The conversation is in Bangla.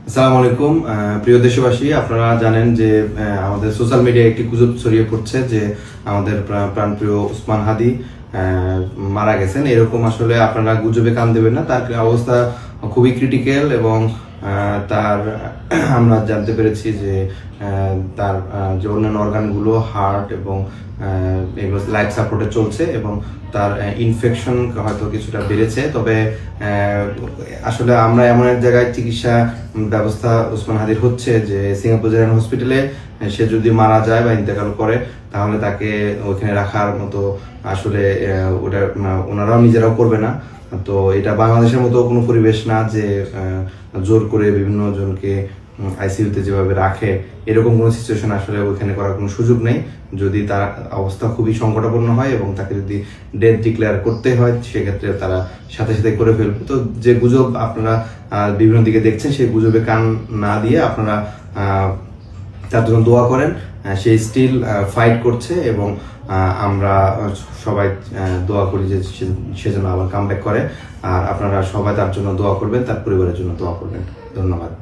আসসালামু আলাইকুম প্রিয় দেশবাসী, আপনারা জানেন যে আমাদের সোশ্যাল মিডিয়ায় একটি গুজব ছড়িয়ে পড়ছে যে আমাদের প্রাণপ্রিয় ওসমান হাদি মারা গেছেন। এরকম আসলে আপনারা গুজবে কান দেবেন না। তার অবস্থা খুবই ক্রিটিক্যাল এবং তার আমরা জানতে পেরেছি যে তার যে অন্যান্য অর্গানগুলো হার্ট এবং এগুলো লাইফ সাপোর্টে চলছে এবং তার ইনফেকশন হয়তো কিছুটা বেড়েছে। তবে আসলে আমরা এমন এক জায়গায় চিকিৎসা ব্যবস্থা ওসমান হাদির হচ্ছে যে সিঙ্গাপুর জেনারেল হসপিটালে সে যদি মারা যায় বা ইন্তেকাল করে তাহলে তাকে ওইখানে রাখার মতো আসলে ওটা ওনারাও নিজেরাও করবে না। তো এটা বাংলাদেশের মতো কোনো পরিবেশ না যে জোর করে বিভিন্ন জনকে আইসিইউতে যেভাবে রাখে, এরকম কোনো সিচুয়েশন আসলে ওইখানে করার কোনো সুযোগ নেই। যদি তার অবস্থা খুবই সংকটাপন্ন হয় এবং তাকে যদি ডেথ ডিক্লেয়ার করতে হয় সেক্ষেত্রে তারা সাথে সাথে করে ফেলবে। তো যে গুজব আপনারা বিভিন্ন দিকে দেখছেন সেই গুজবে কান না দিয়ে আপনারা তার জন্য দোয়া করেন। সে স্টিল ফাইট করছে এবং আমরা সবাই দোয়া করি যে সে যেন আবার কামব্যাক করে। আর আপনারা সবাই তার জন্য দোয়া করবেন, তার পরিবারের জন্য দোয়া করবেন। ধন্যবাদ।